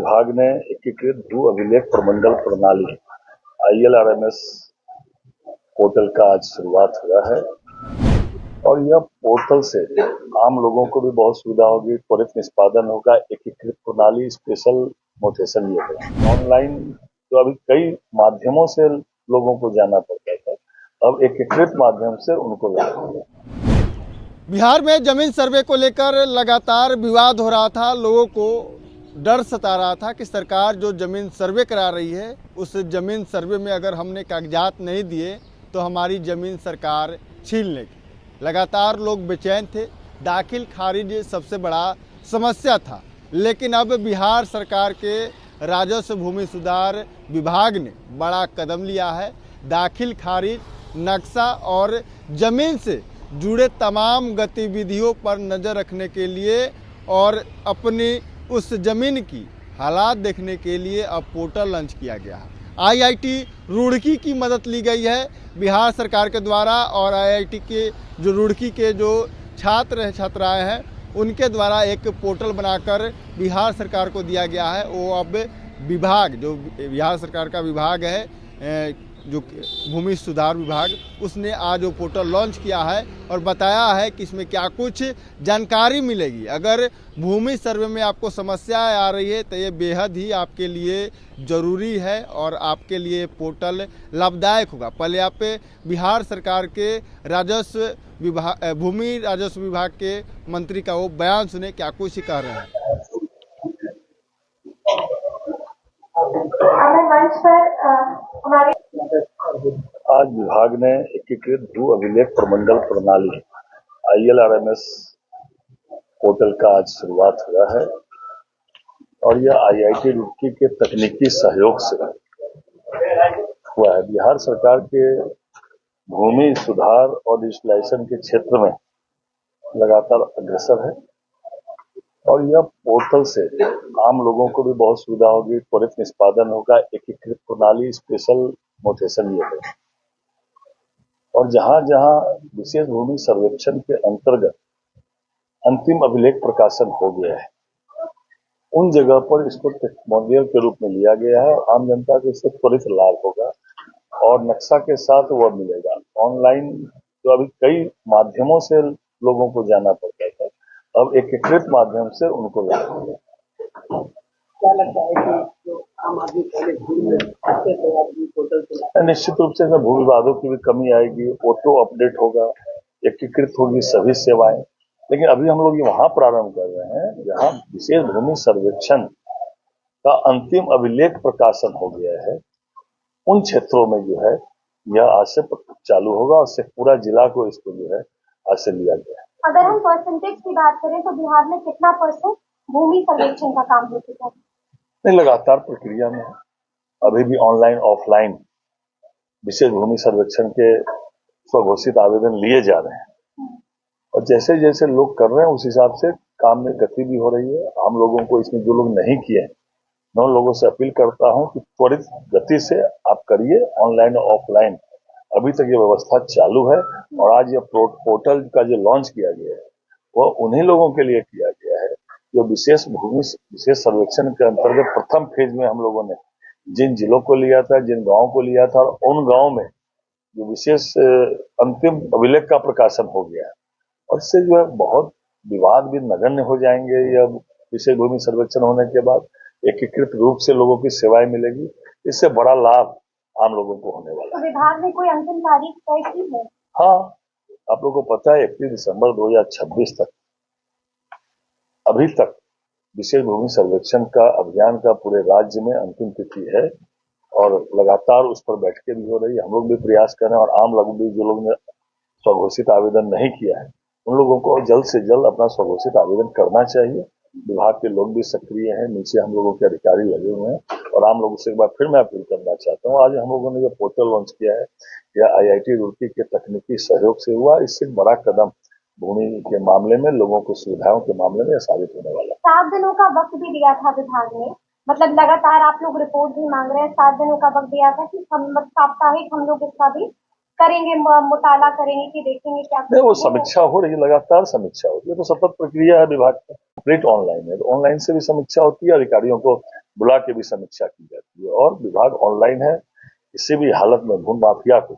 विभाग ने एकीकृत भू अभिलेख प्रमंडल प्रणाली ILRMS पोर्टल का आज शुरुआत हुआ है और यह पोर्टल से आम लोगों को भी बहुत सुविधा होगी, त्वरित निष्पादन होगा। एकीकृत प्रणाली स्पेशल नोटेशन ये है। ऑनलाइन तो अभी कई माध्यमों से लोगों को जाना पड़ता था, अब एकीकृत माध्यम से उनको लाभ होगा। बिहार में जमीन सर्वे को लेकर लगातार विवाद हो रहा था। लोगों को डर सता रहा था कि सरकार जो जमीन सर्वे करा रही है, उस जमीन सर्वे में अगर हमने कागजात नहीं दिए तो हमारी जमीन सरकार छीन लेगी। लगातार लोग बेचैन थे। दाखिल खारिज सबसे बड़ा समस्या था, लेकिन अब बिहार सरकार के राजस्व भूमि सुधार विभाग ने बड़ा कदम लिया है। दाखिल खारिज, नक्शा और जमीन से जुड़े तमाम गतिविधियों पर नज़र रखने के लिए और अपनी उस ज़मीन की हालात देखने के लिए अब पोर्टल लॉन्च किया गया है। IIT रुड़की की मदद ली गई है बिहार सरकार के द्वारा, और IIT के जो रुड़की के जो छात्र छात्राएं हैं उनके द्वारा एक पोर्टल बनाकर बिहार सरकार को दिया गया है। वो अब विभाग, जो बिहार सरकार का विभाग है, जो भूमि सुधार विभाग, उसने आज वो पोर्टल लॉन्च किया है और बताया है कि इसमें क्या कुछ जानकारी मिलेगी। अगर भूमि सर्वे में आपको समस्याएं आ रही है तो ये बेहद ही आपके लिए ज़रूरी है और आपके लिए पोर्टल लाभदायक होगा। पहले आप बिहार सरकार के राजस्व विभाग, भूमि राजस्व विभाग के मंत्री का वो बयान सुने, क्या कुछ कह रहे हैं। आज विभाग ने एकीकृत भू अभिलेख प्रमंडल प्रणाली ILRMS पोर्टल का आज शुरुआत हुआ है और यह IIT रुड़की के तकनीकी सहयोग से हुआ है। बिहार सरकार के भूमि सुधार और डिजिटलाइजेशन के क्षेत्र में लगातार अग्रसर है और यह पोर्टल से आम लोगों को भी बहुत सुविधा होगी, त्वरित निष्पादन होगा। एकीकृत प्रणाली स्पेशल नोटेशन ये है और जहां जहां विशेष भूमि सर्वेक्षण के अंतर्गत अंतिम अभिलेख प्रकाशन हो गया है, उन जगह पर इसको टेस्टिमोनियल के रूप में लिया गया है। आम जनता को इससे त्वरित लाभ होगा और नक्शा के साथ वह मिलेगा। ऑनलाइन तो अभी कई माध्यमों से लोगों को जाना पड़ता था, अब एकीकृत माध्यम से उनको लाभ होगा। क्या लगता है कि जो आम आदमी पहले भूमि में आते थे, आदमी पोर्टल से निश्चित रूप से भू विवादों की भी कमी आएगी, ऑटो अपडेट होगा, एकीकृत होगी सभी सेवाएं। लेकिन अभी हम लोग वहां प्रारंभ कर रहे हैं जहां विशेष भूमि सर्वेक्षण का अंतिम अभिलेख प्रकाशन हो गया है। उन क्षेत्रों में जो है यह आज से चालू होगा और से पूरा जिला को इसको जो है आज से लिया गया है। अगर हम परसेंटेज की बात करें तो बिहार में कितना % भूमि सर्वेक्षण का काम हो चुका है? नहीं, लगातार प्रक्रिया में है। अभी भी ऑनलाइन ऑफलाइन विशेष भूमि सर्वेक्षण के स्वघोषित आवेदन लिए जा रहे हैं और जैसे जैसे लोग कर रहे हैं उस हिसाब से काम में गति भी हो रही है। हम लोगों को इसमें जो लोग नहीं किए, मैं उन लोगों से अपील करता हूं कि त्वरित गति से आप करिए ऑनलाइन और ऑफलाइन। अभी तक ये व्यवस्था चालू है और आज ये पोर्टल का जो लॉन्च किया गया है वह उन्हीं लोगों के लिए किया गया है जो विशेष सर्वेक्षण के अंतर्गत प्रथम फेज में हम लोगों ने जिन जिलों को लिया था, जिन गांवों को लिया था, और उन गांवों में जो विशेष अंतिम अभिलेख का प्रकाशन हो गया है और इससे जो है बहुत विवाद भी नगण्य हो जाएंगे। यह विशेष भूमि सर्वेक्षण होने के बाद एकीकृत रूप से लोगों की सेवाएं मिलेगी, इससे बड़ा लाभ आम लोगों को होने वाला है। तो विभाग ने कोई अंतिम तारीख तय की है? हाँ, आप लोगों को पता है 31 दिसंबर 2026 तक, अभी तक विशेष भूमि सर्वेक्षण का अभियान का पूरे राज्य में अंतिम तिथि है और लगातार उस पर बैठकें भी हो रही है। हम लोग भी प्रयास कर रहे हैं और आम लोग भी, जो लोग ने स्वघोषित आवेदन नहीं किया है, उन लोगों को जल्द से जल्द अपना स्वघोषित आवेदन करना चाहिए। विभाग के लोग भी सक्रिय हैं, नीचे हम लोगों के अधिकारी लगे हुए हैं और आम लोगों से एक बार फिर मैं अपील करना चाहता हूँ। आज हम लोगों ने जो पोर्टल लॉन्च किया है यह IIT रुड़की के तकनीकी सहयोग से हुआ। इससे बड़ा कदम भूमि के मामले में, लोगों को सुविधाओं के मामले में साबित होने वाला है। 7 दिनों का वक्त भी दिया था विभाग ने, मतलब लगातार आप लोग रिपोर्ट भी मांग रहे हैं। 7 दिनों का वक्त दिया था कि साप्ताहिक हम लोग इसका भी करेंगे, मुताला करेंगे कि देखेंगे क्या। नहीं, वो समीक्षा हो रही है, लगातार समीक्षा होती है, तो सतत प्रक्रिया है। विभाग का कंप्लीट ऑनलाइन है, तो ऑनलाइन से भी समीक्षा होती है, अधिकारियों को बुला के भी समीक्षा की जाती है। और विभाग ऑनलाइन है, किसी भी हालत में भून माफिया को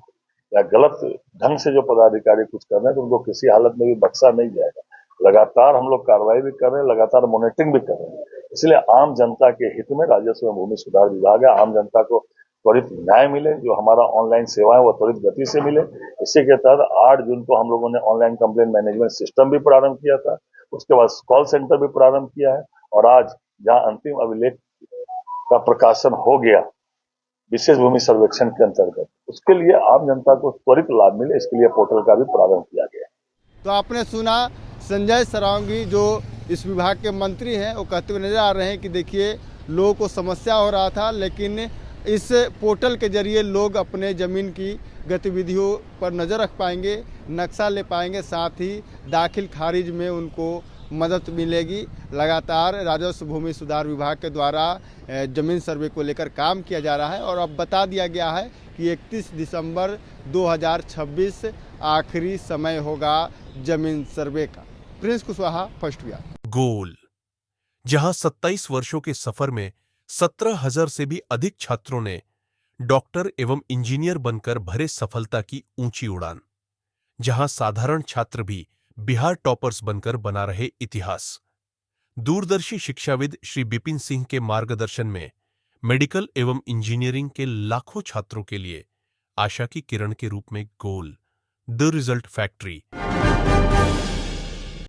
या गलत ढंग से जो पदाधिकारी कुछ कर रहे हैं तो उनको किसी हालत में भी बख्शा नहीं जाएगा। लगातार हम लोग कार्रवाई भी कर रहे हैं, लगातार मॉनिटरिंग भी कर रहे हैं। इसलिए आम जनता के हित में राजस्व एवं भूमि सुधार विभाग है, आम जनता को त्वरित न्याय मिले, जो हमारा ऑनलाइन सेवा है वो त्वरित गति से मिले। इसी के तहत 8 जून को हम लोगों ने ऑनलाइन कंप्लेंट मैनेजमेंट सिस्टम भी प्रारंभ किया था, उसके बाद कॉल सेंटर भी प्रारंभ किया है, और आज जहां अंतिम अभिलेख का प्रकाशन हो गया विशेष भूमि सर्वेक्षण के अंतर्गत, उसके लिए आम जनता को त्वरित लाभ मिले, इसके लिए पोर्टल का भी प्रारंभ किया गया है। तो आपने सुना संजय सरावगी जो इस विभाग के मंत्री हैं, वो कहते हुए नजर आ रहे हैं कि देखिए लोगों को समस्या हो रहा था, लेकिन इस पोर्टल के जरिए लोग अपने ज़मीन की गतिविधियों पर नज़र रख पाएंगे, नक्शा ले पाएंगे, साथ ही दाखिल खारिज में उनको मदद मिलेगी। लगातार राजस्व भूमि सुधार विभाग के द्वारा ज़मीन सर्वे को लेकर काम किया जा रहा है और अब बता दिया गया है कि 31 दिसंबर 2026 आखिरी समय होगा ज़मीन सर्वे का। Prince Kushwaha, first Bihar. गोल, जहां 27 वर्षों के सफर में 17,000 से भी अधिक छात्रों ने डॉक्टर एवं इंजीनियर बनकर भरे सफलता की ऊंची उड़ान, जहां साधारण छात्र भी बिहार टॉपर्स बनकर बना रहे इतिहास। दूरदर्शी शिक्षाविद श्री बिपिन सिंह के मार्गदर्शन में मेडिकल एवं इंजीनियरिंग के लाखों छात्रों के लिए आशा की किरण के रूप में गोल, द रिजल्ट फैक्ट्री।